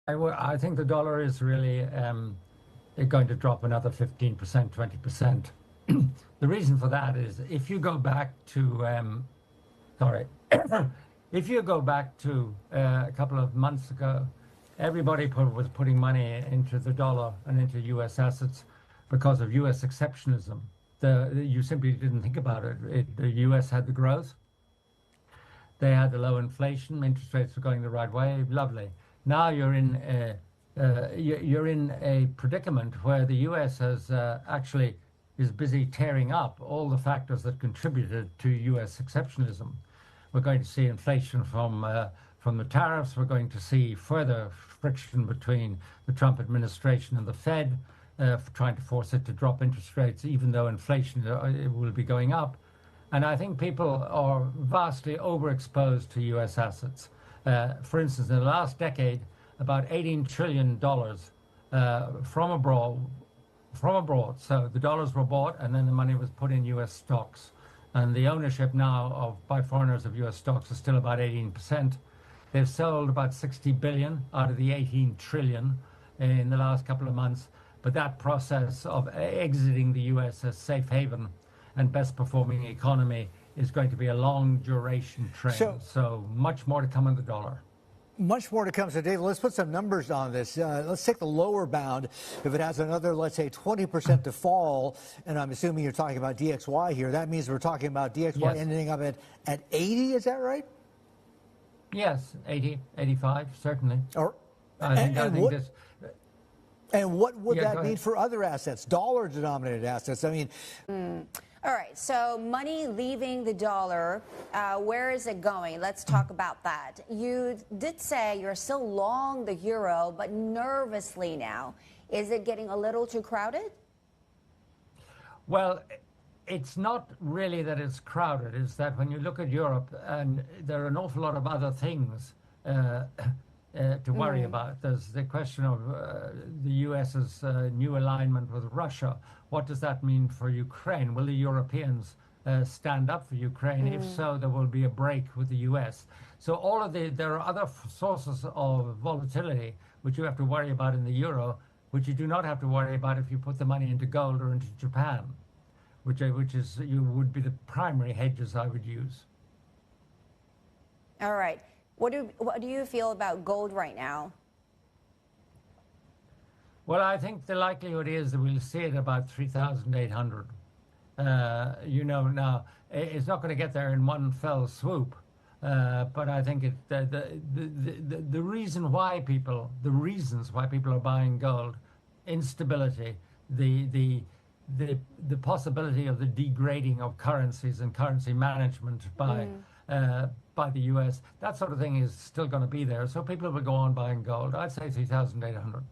I think the dollar is really going to drop another 15%, 20%. The reason for that is if you go back to, sorry, if you go back to a couple of months ago, everybody was putting money into the dollar and into US assets because of US exceptionalism. You simply didn't think about it. The US had the growth, they had the low inflation, interest rates were going the right way, lovely. Now you're in a predicament where the US has actually is busy tearing up all the factors that contributed to US exceptionalism. We're going to see inflation from the tariffs. We're going to see further friction between the Trump administration and the Fed, trying to force it to drop interest rates, even though inflation will be going up. And I think people are vastly overexposed to US assets. For instance, in the last decade, about $18 trillion from abroad. So the dollars were bought and then the money was put in US stocks. And the ownership now by foreigners of US stocks is still about 18%. They've sold about 60 billion out of the 18 trillion in the last couple of months. But that process of exiting the US as safe haven and best performing economy is going to be a long duration trend. So much more to come on the dollar. Much more to come. So, David, let's put some numbers on this. Let's take the lower bound. If it has another, let's say, 20% to fall, and I'm assuming you're talking about DXY here, that means we're talking about DXY yes. ending up at 80, is that right? Yes, 80, 85, certainly. And what would that mean for other assets, dollar-denominated assets? I mean... All right, so money leaving the dollar, where is it going? Let's talk about that. You did say you're still long the euro, but nervously now. Is it getting a little too crowded? Well, it's not really that it's crowded. It's that when you look at Europe, and there are an awful lot of other things to worry about. There's the question of the US's new alignment with Russia. What does that mean for Ukraine? Will the Europeans stand up for Ukraine? If so, there will be a break with the US. So there are other sources of volatility which you have to worry about in the euro, which you do not have to worry about if you put the money into gold or into Japan, which would be the primary hedges I would use. All right. What do you feel about gold right now? Well, I think the likelihood is that we'll see it about 3,800. Now it's not going to get there in one fell swoop, but I think the reasons why people are buying gold, instability, the possibility of the degrading of currencies and currency management by the US, that sort of thing is still going to be there. So people will go on buying gold. I'd say 3,800.